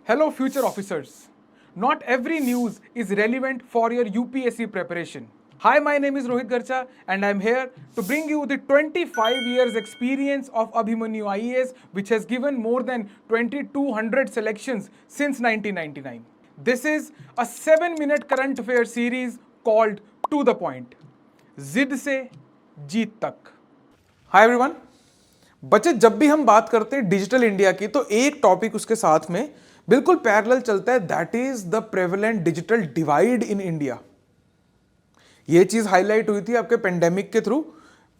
Hello, future officers. Not every news is relevant for your UPSC preparation. Hi, my name is Rohit Garcha, and I'm here to bring you the 25 years experience of Abhimanyu IAS, which has given more than 2200 selections since 1999. This is a 7-minute current affair series called To the Point. जिद से जीत तक. Hi everyone. बच्चे, जब भी हम बात करते हैं डिजिटल इंडिया की तो एक टॉपिक उसके साथ में बिल्कुल पैरेलल चलता है, that is the prevalent digital divide in India. ये चीज हाईलाइट हुई थी आपके पेंडेमिक के थ्रू.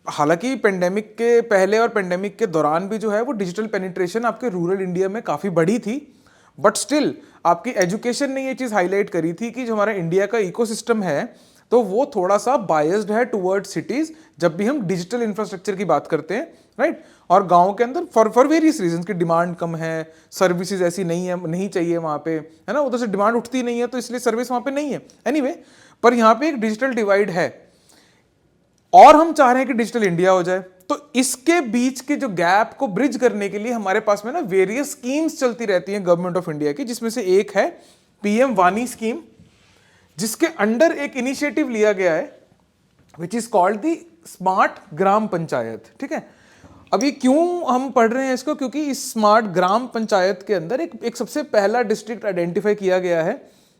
हालांकि पेंडेमिक के पहले और पेंडेमिक के दौरान भी जो है वो डिजिटल पेनिट्रेशन आपके रूरल इंडिया में काफी बड़ी थी, बट स्टिल आपकी एजुकेशन ने ये चीज हाईलाइट करी थी कि जो हमारा इंडिया का इकोसिस्टम है तो वो थोड़ा सा बायस्ड है टुवर्ड सिटीज जब भी हम डिजिटल इंफ्रास्ट्रक्चर की बात करते हैं, राइट. और गांव के अंदर फॉर वेरियस रीजन की डिमांड कम है, सर्विसेज ऐसी नहीं है, नहीं चाहिए वहां पे, है ना. उधर से डिमांड उठती नहीं है तो इसलिए सर्विस वहां पे नहीं है. एनीवे, पर यहाँ पे एक डिजिटल डिवाइड है और हम चाह रहे हैं कि डिजिटल इंडिया हो जाए. तो इसके बीच के जो गैप को ब्रिज करने के लिए हमारे पास में ना वेरियस स्कीम्स चलती रहती हैं गवर्नमेंट ऑफ इंडिया की, जिसमें से एक है पीएम वानी स्कीम, जिसके अंडर एक इनिशिएटिव लिया गया है which is called the smart gram panchayat. ठीक है. अभी क्यों हम पढ़ रहे हैं इसको, क्योंकि इस स्मार्ट ग्राम पंचायत के अंदर एक सबसे पहला डिस्ट्रिक्ट आइडेंटिफाई किया गया है,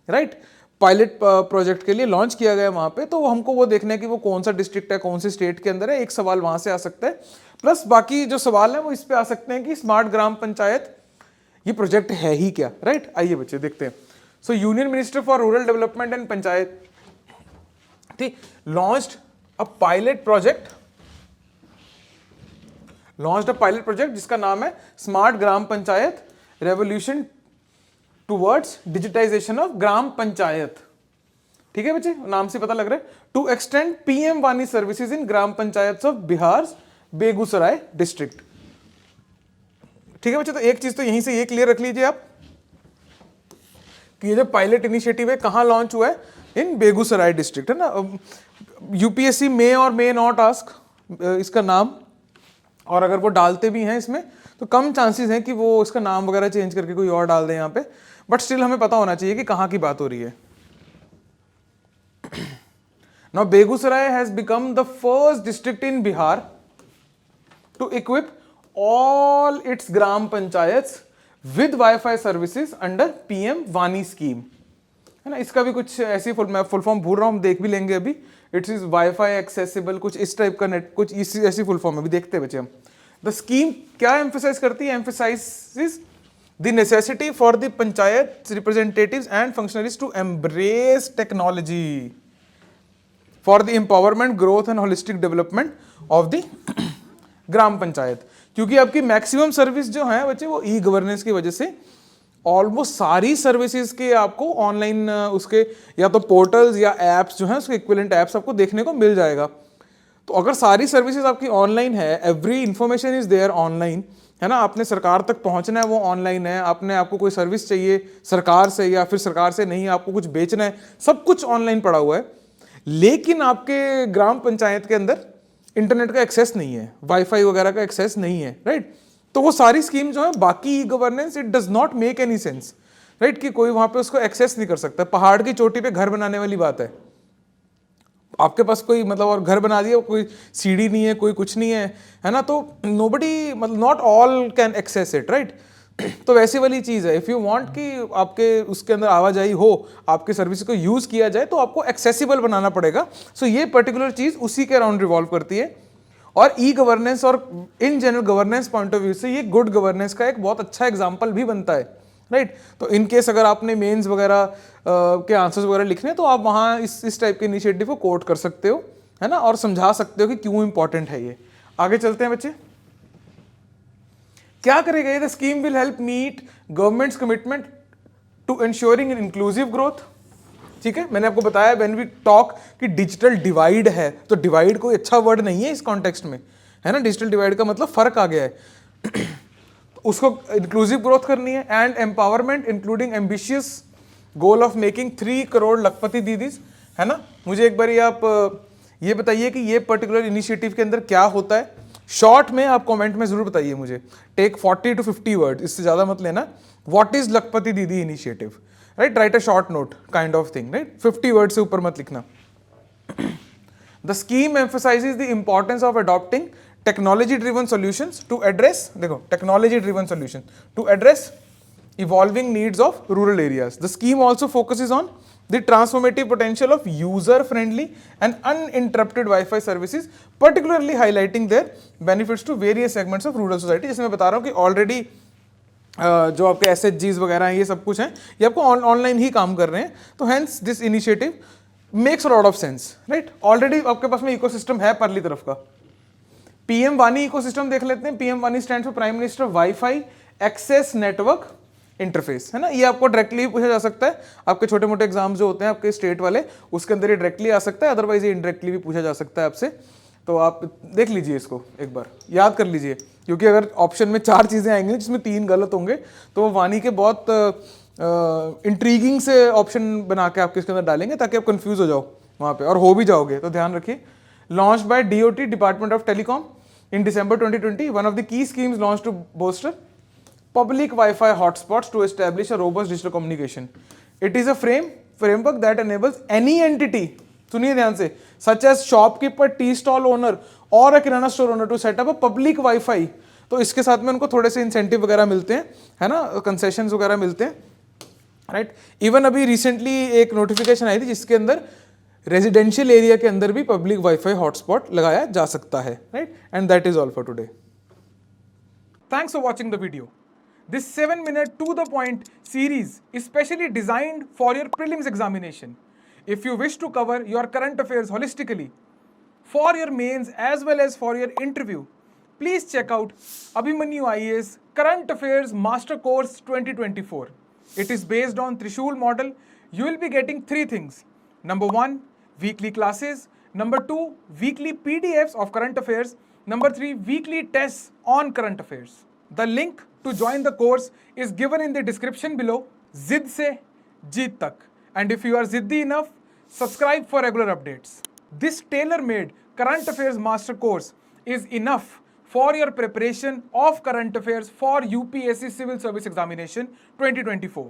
राइट. पायलट प्रोजेक्ट के लिए लॉन्च किया गया वहां पे. तो हमको वो देखना है कि वो कौन सा डिस्ट्रिक्ट है, कौन से स्टेट के अंदर है. एक सवाल वहां से आ सकता है, प्लस बाकी जो सवाल है वो इस पे आ सकते हैं कि स्मार्ट ग्राम पंचायत ये प्रोजेक्ट है ही क्या, राइट. आइए बच्चे देखते हैं. So union minister for rural development and panchayat ठीक लॉन्च्ड अ पायलट प्रोजेक्ट जिसका नाम है smart gram panchayat revolution towards digitisation of gram panchayat. ठीक है बच्चे, नाम से पता लग रहा है. टू एक्सटेंड पीएम वानी services in gram panchayat of Bihar Begusarai district. ठीक है बच्चे, तो एक चीज तो यहीं से ये क्लियर रख लीजिए आप कि ये जो पायलट इनिशिएटिव है कहां लॉन्च हुआ है, इन बेगूसराय डिस्ट्रिक्ट, है ना. यूपीएससी मे और मे नॉट आस्क इसका नाम, और अगर वो डालते भी हैं इसमें तो कम चांसेस हैं कि वो इसका नाम वगैरह चेंज करके कोई और डाल दें यहाँ पे, बट स्टिल हमें पता होना चाहिए कि कहाँ की बात हो रही है. Now Begusarai has become the first district in Bihar to equip all its gram panchayat with wifi services under PM वानी स्कीम, है ना. इसका भी कुछ ऐसी मैं फुल फॉर्म भूल रहा हूँ, हम देख भी लेंगे अभी. इट इज वाईफाई एक्सेसिबल, कुछ इस टाइप का नेट, कुछ ऐसी फुल फॉर्म है, अभी देखते हैं बच्चे हम. द स्कीम क्या एम्फेसाइज करती है, emphasises the necessity for the panchayat representatives and functionaries to embrace technology for the empowerment, growth and holistic development of the gram panchayat. क्योंकि आपकी मैक्सिमम सर्विस जो है बच्चे वो ई गवर्नेंस की वजह से ऑलमोस्ट सारी सर्विसेज के आपको ऑनलाइन उसके या तो पोर्टल्स या एप्स जो हैं उसके इक्विवेलेंट एप्स आपको देखने को मिल जाएगा. तो अगर सारी सर्विसेज आपकी ऑनलाइन है, every information is there online, है ना. आपने सरकार तक पहुंचना है वो ऑनलाइन है, आपको कोई सर्विस चाहिए सरकार से या फिर सरकार से नहीं आपको कुछ बेचना है, सब कुछ ऑनलाइन पड़ा हुआ है. लेकिन आपके ग्राम पंचायत के अंदर इंटरनेट का एक्सेस नहीं है, वाईफाई वगैरह का एक्सेस नहीं है, राइट. तो वो सारी स्कीम जो है बाकी e governance it does not make any sense, right, कि कोई वहां पे उसको एक्सेस नहीं कर सकता. पहाड़ की चोटी पे घर बनाने वाली बात है, आपके पास कोई मतलब और घर बना दिया, कोई सीढ़ी नहीं है, कोई कुछ नहीं है ना. तो नोबडी, मतलब not all can access it, right. तो वैसी वाली चीज है, इफ यू वांट कि आपके उसके अंदर आवाजाही हो, आपके सर्विस को यूज किया जाए तो आपको एक्सेसिबल बनाना पड़ेगा. सो ये पर्टिकुलर चीज उसी के अराउंड रिवॉल्व करती है. और ई गवर्नेंस और in general governance point of view से ये गुड गवर्नेंस का एक बहुत अच्छा एग्जाम्पल भी बनता है, राइट. तो इन केस अगर आपने मेंस वगैरह के आंसर्स वगैरह लिखने तो आप वहाँ इस टाइप के इनिशिएटिव को कोट कर सकते हो, है ना, और समझा सकते हो कि क्यों इंपॉर्टेंट है ये. आगे चलते हैं बच्चे. क्या करेगा ये, the scheme will help meet government's commitment to ensuring in inclusive growth. ठीक है, मैंने आपको बताया व्हेन वी टॉक कि डिजिटल डिवाइड है, तो डिवाइड कोई अच्छा वर्ड नहीं है इस कॉन्टेक्स्ट में, है ना. डिजिटल डिवाइड का मतलब फर्क आ गया है. उसको इंक्लूसिव ग्रोथ करनी है and empowerment including ambitious goal of making 3 crore लखपति दीदीज, है ना. मुझे एक बार आप ये बताइए कि ये पर्टिकुलर इनिशिएटिव के अंदर क्या होता है. शॉर्ट में आप कमेंट में जरूर बताइए मुझे, टेक 40 to 50 वर्ड, इससे ज्यादा मत लेना. व्हाट इज लखपति दीदी initiative, right? Right a short note kind of thing, right? 50 word से ऊपर मत लिखना. The scheme emphasizes the importance of adopting technology-driven solutions to address, देखो, technology-driven solution to address evolving needs of rural areas. The scheme also focuses on the transformative potential of user-friendly and uninterrupted Wi-Fi services, particularly highlighting their benefits to various segments of rural society. जैसे मैं बता रहा हूँ कि already जो आपके SHGs वगैरह हैं, ये सब कुछ हैं, ये आपको ऑनलाइन ही काम कर रहे हैं. तो hence this initiative makes lot of sense, right? Already आपके पास में इकोसिस्टम है परली तरफ का. पीएम वानी इकोसिस्टम देख लेते हैं. पीएम वानी stand for prime minister wifi access network interface, है ना? ये आपको डायरेक्टली पूछा जा सकता है. आपके छोटे मोटे एग्जाम जो होते हैं आपके स्टेट वाले, उसके अंदर ये डायरेक्टली आ सकता है, अदरवाइज ये इनडायरेक्टली भी पूछा जा सकता है आपसे. तो आप देख लीजिए, इसको एक बार याद कर लीजिए, क्योंकि अगर ऑप्शन में 4 चीजें आएंगी जिसमें 3 गलत होंगे, तो वो वानी के बहुत इंट्रीगिंग से ऑप्शन बना के आपके इसके अंदर डालेंगे ताकि आप कंफ्यूज हो जाओ वहाँ पे, और हो भी जाओगे. तो ध्यान रखिए. Launch by DOT, department of telecom, in December 2020, one of the key schemes launch to booster public Wi-Fi hotspots to establish a robust digital communication. It is a framework that enables any entity, सुनिए ध्यान से, such as shopkeeper, tea stall owner or a kirana store owner to set up a public Wi-Fi. तो इसके साथ में उनको थोड़े से इंसेंटिव वगैरह मिलते हैं, है ना, कंसेशंस वगैरह मिलते हैं, राइट? इवन अभी रिसेंटली एक नोटिफिकेशन आई थी जिसके अंदर रेजिडेंशियल एरिया के अंदर भी पब्लिक वाईफाई हॉटस्पॉट लगाया जा सकता है, right? And that is all for today. Thanks for watching the video. This 7-minute to the point series is specially designed for your prelims examination. If you wish to cover your current affairs holistically for your mains as well as for your interview, please check out Abhimanyu IAS Current Affairs Master Course 2024. It is based on Trishul model. You will be getting 3 things. Number 1, weekly classes. Number 2, weekly PDFs of current affairs. Number 3, weekly tests on current affairs. The link to join the course is given in the description below. Zid se jeet tak. And if you are ziddi enough, subscribe for regular updates. This tailor-made current affairs master course is enough for your preparation of current affairs for UPSC Civil Service Examination 2024.